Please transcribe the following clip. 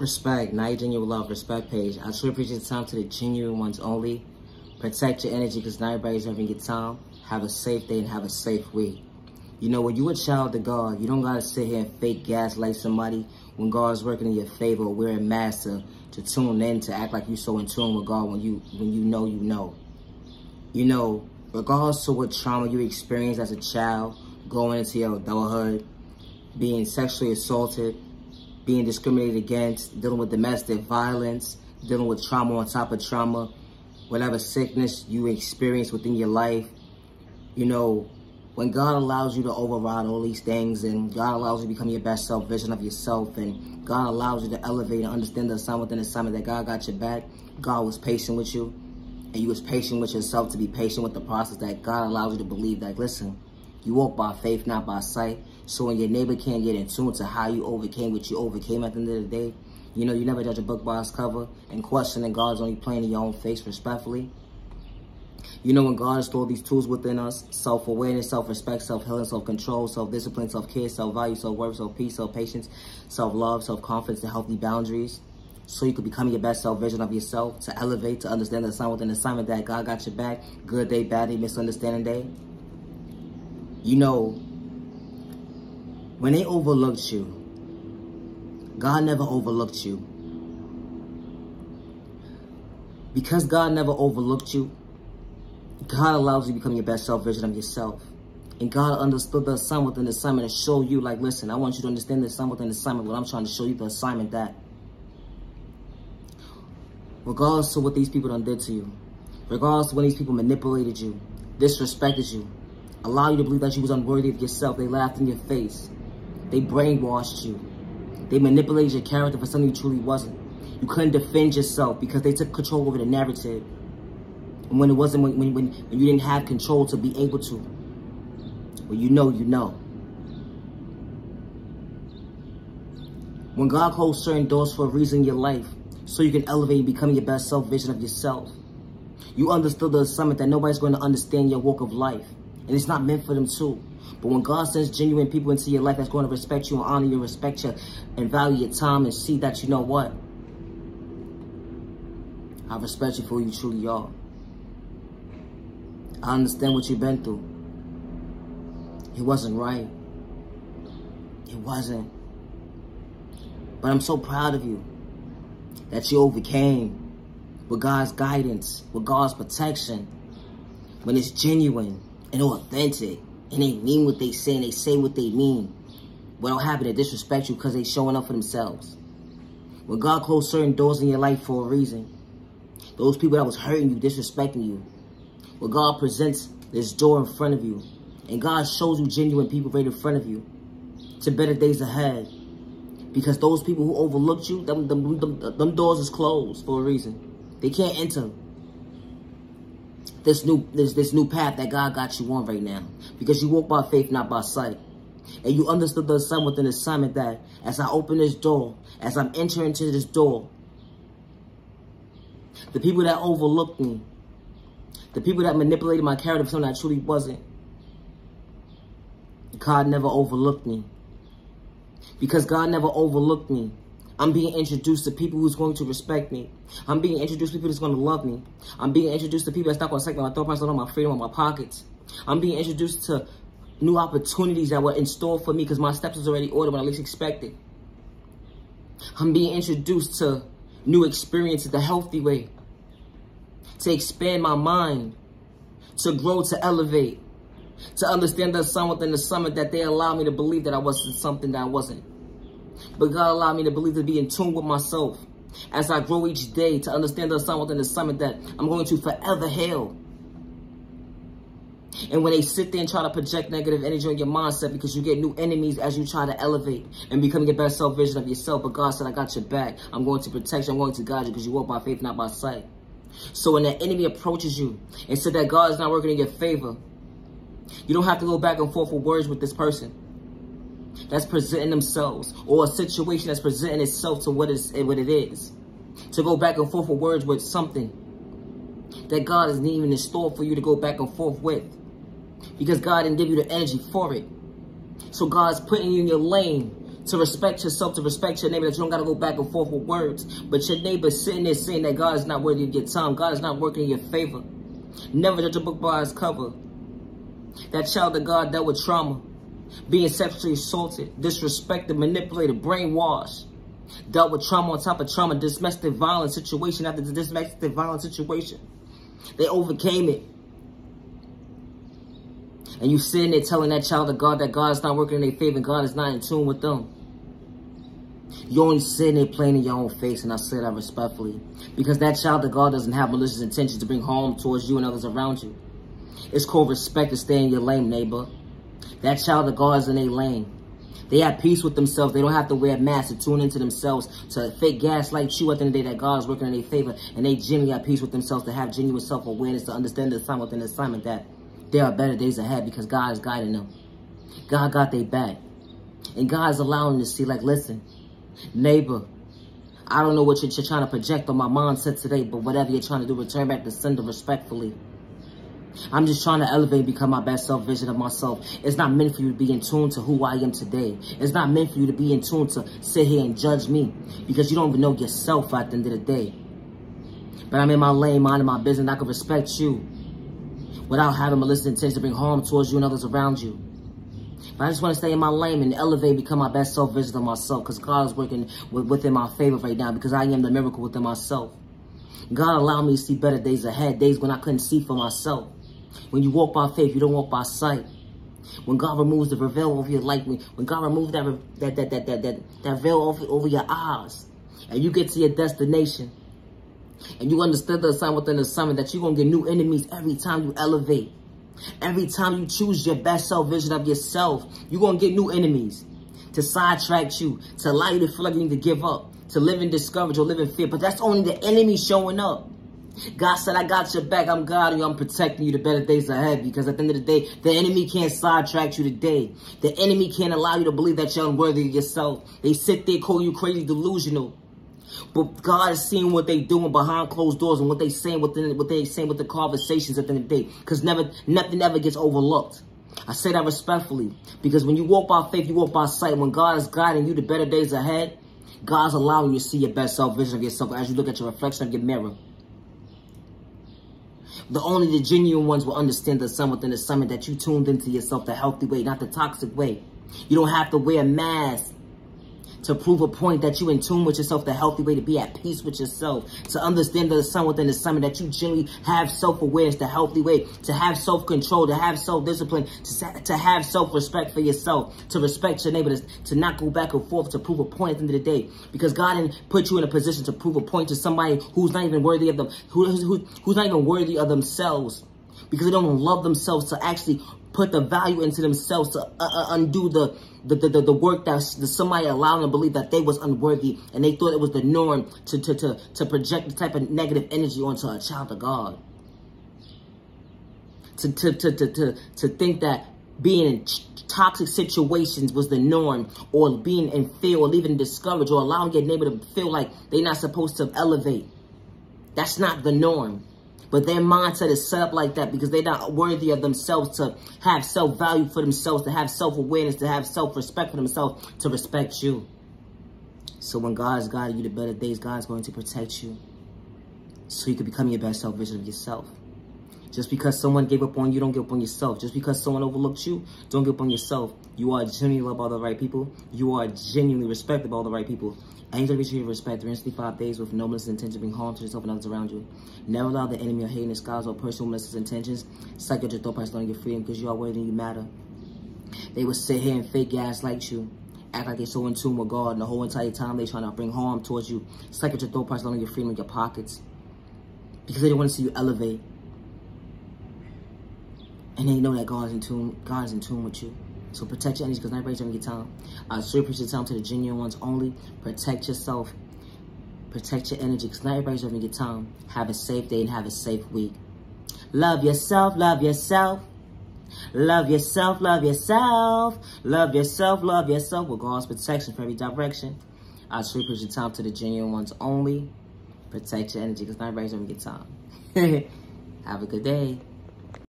Respect, not your genuine love. Respect page. I truly appreciate the time to the genuine ones only. Protect your energy because not everybody's having a good time. Have a safe day and have a safe week. You know, when you a child of God, you don't got to sit here and fake gaslight somebody when God's working in your favor or wearing masks to tune in, to act like you so in tune with God when you know you know. You know, regardless of what trauma you experienced as a child, going into your adulthood, being sexually assaulted, being discriminated against, dealing with domestic violence, dealing with trauma on top of trauma, whatever sickness you experience within your life, you know, when God allows you to override all these things and God allows you to become your best self vision of yourself and God allows you to elevate and understand the assignment within the assignment that God got your back, God was patient with you and you was patient with yourself to be patient with the process that God allows you to believe that, listen, you walk by faith, not by sight. So when your neighbor can't get in tune to how you overcame what you overcame at the end of the day, you know, you never judge a book by its cover and questioning God's only playing in your own face respectfully. You know, when God has stored these tools within us, self-awareness, self-respect, self-healing, self-control, self-discipline, self-care, self-value, self-worth, self-peace, self-patience, self-love, self-confidence, and healthy boundaries, so you could become your best self-vision of yourself, to elevate, to understand the assignment within the assignment that God got your back, good day, bad day, misunderstanding day. You know, when they overlooked you, God never overlooked you. Because God never overlooked you, God allows you to become your best self-vision of yourself. And God understood the assignment within the assignment to show you, like, listen, I want you to understand the assignment within the assignment, but I'm trying to show you the assignment that, regardless of what these people done did to you, regardless of when these people manipulated you, disrespected you, allow you to believe that you was unworthy of yourself, they laughed in your face, they brainwashed you, they manipulated your character for something you truly wasn't. You couldn't defend yourself because they took control over the narrative. And when it wasn't, when you didn't have control to be able to. Well, you know, you know. When God closed certain doors for a reason in your life, so you can elevate and become your best self-vision of yourself. You understood the assignment that nobody's going to understand your walk of life. And it's not meant for them too. But when God sends genuine people into your life that's going to respect you and honor you, respect you, and value your time and see that, you know what? I respect you for who you truly are. I understand what you've been through. It wasn't right. It wasn't. But I'm so proud of you that you overcame with God's guidance, with God's protection, when it's genuine and authentic and they mean what they say and they say what they mean. What don't happen to disrespect you because they showing up for themselves. When God closed certain doors in your life for a reason, those people that was hurting you, disrespecting you, when God presents this door in front of you and God shows you genuine people right in front of you to better days ahead, because those people who overlooked you, them doors is closed for a reason. They can't enter this new path that God got you on right now, because you walk by faith, not by sight. And you understood the assignment within the assignment that as I open this door, as I'm entering into this door, the people that overlooked me, the people that manipulated my character for something I truly wasn't, God never overlooked me. Because God never overlooked me, I'm being introduced to people who's going to respect me. I'm being introduced to people that's going to love me. I'm being introduced to people that's not going to take my thought process on my freedom, on my pockets. I'm being introduced to new opportunities that were in store for me because my steps was already ordered when I least expected. I'm being introduced to new experiences the healthy way, to expand my mind, to grow, to elevate, to understand the assignment within the summit that they allowed me to believe that I wasn't something that I wasn't. But God allowed me to believe, to be in tune with myself as I grow each day, to understand the assignment within the summit that I'm going to forever heal. And when they sit there and try to project negative energy on your mindset, because you get new enemies as you try to elevate and become your best self-vision of yourself. But God said, I got your back. I'm going to protect you. I'm going to guide you because you walk by faith, not by sight. So when that enemy approaches you and said that God is not working in your favor, you don't have to go back and forth with words with this person that's presenting themselves, or a situation that's presenting itself to what it is. To go back and forth with words with something that God isn't even in store for you to go back and forth with. Because God didn't give you the energy for it. So God's putting you in your lane To respect yourself, to respect your neighbor, that you don't got to go back and forth with words. But your neighbor sitting there saying that God is not worthy of your time. God is not working in your favor. Never judge a book by its cover. That child of God dealt with trauma. Being sexually assaulted, disrespected, manipulated, brainwashed. Dealt with trauma on top of trauma, domestic violence situation after the domestic violence situation. They overcame it. And you sitting there telling that child of God that God is not working in their favor and God is not in tune with them. You're only sitting there playing in your own face, and I say that respectfully. Because that child of God doesn't have malicious intentions to bring harm towards you and others around you. It's called respect to stay in your lane, neighbor. That child of God is in their lane. They have peace with themselves. They don't have to wear masks to tune into themselves, to fake gaslight you at the end of the day that God is working in their favor. And they genuinely have peace with themselves, to have genuine self-awareness, to understand the assignment within the assignment, that there are better days ahead because God is guiding them. God got their back. And God is allowing them to see, like, listen, neighbor, I don't know what you're trying to project on my mindset today, but whatever you're trying to do, return back to sender respectfully. I'm just trying to elevate and become my best self vision of myself. It's not meant for you to be in tune to who I am today. It's not meant for you to be in tune to sit here and judge me, because you don't even know yourself at the end of the day. But I'm in my lane, minding my business, and I can respect you without having malicious intent to bring harm towards you and others around you. But I just want to stay in my lane and elevate and become my best self vision of myself, because God is working within my favor right now, because I am the miracle within myself. God allowed me to see better days ahead, days when I couldn't see for myself. When you walk by faith, you don't walk by sight. When God removes the veil over your life, when God removes that veil over your eyes, and you get to your destination, and you understand the assignment within the assignment, that you're going to get new enemies every time you elevate. Every time you choose your best self vision of yourself, you're going to get new enemies to sidetrack you, to allow you to feel like you need to give up, to live in discourage or live in fear. But that's only the enemy showing up. God said, I got your back. I'm guarding you. I'm protecting you the better days ahead. Because at the end of the day, the enemy can't sidetrack you today. The enemy can't allow you to believe that you're unworthy of yourself. They sit there, call you crazy, delusional. But God is seeing what they doing behind closed doors and what they saying with the conversations at the end of the day. Because nothing ever gets overlooked. I say that respectfully. Because when you walk by faith, you walk by sight. When God is guiding you the better days ahead, God's allowing you to see your best self vision of yourself as you look at your reflection of your mirror. Only the genuine ones will understand the sun within the summit, that you tuned into yourself the healthy way, not the toxic way. You don't have to wear a mask to prove a point that you're in tune with yourself, the healthy way, to be at peace with yourself, to understand the sun within the summit, that you genuinely have self-awareness, the healthy way, to have self-control, to have self-discipline, to have self-respect for yourself, to respect your neighbor, to not go back and forth to prove a point at the end of the day. Because God didn't put you in a position to prove a point to somebody who's not even worthy of them, who's not even worthy of themselves, because they don't love themselves, to actually put the value into themselves, to undo the work that somebody allowed them to believe that they was unworthy, and they thought it was the norm to project the type of negative energy onto a child of God. To think that being in toxic situations was the norm, or being in fear, or even discouraged, or allowing your neighbor to feel like they're not supposed to elevate. That's not the norm. But their mindset is set up like that because they're not worthy of themselves, to have self-value for themselves, to have self-awareness, to have self-respect for themselves, to respect you. So when God is guiding you to better days, God's going to protect you so you can become your best self vision of yourself. Just because someone gave up on you, don't give up on yourself. Just because someone overlooked you, don't give up on yourself. You are genuinely loved by the right people. You are genuinely respected by all the right people. And you receive respect 365 days with no malicious intention to bring harm to yourself and others around you. Never allow the enemy or hating skies or personal malicious intentions psych your thought process on your freedom, because you are worthy and you matter. They will sit here and fake gaslight you, act like they're so in tune with God, and the whole entire time they're trying to bring harm towards you. Psych your thought process on your freedom in your pockets, because they don't want to see you elevate. And they know that God is in tune with you. So protect your energy, because not everybody's having your time. I sure appreciate your time to the genuine ones only. Protect yourself. Protect your energy, because not everybody's having your time. Have a safe day and have a safe week. Love yourself, love yourself. Love yourself, love yourself. Love yourself, love yourself. With God's protection for every direction. I sure appreciate your time to the genuine ones only. Protect your energy, because not everybody's having your time. Have a good day.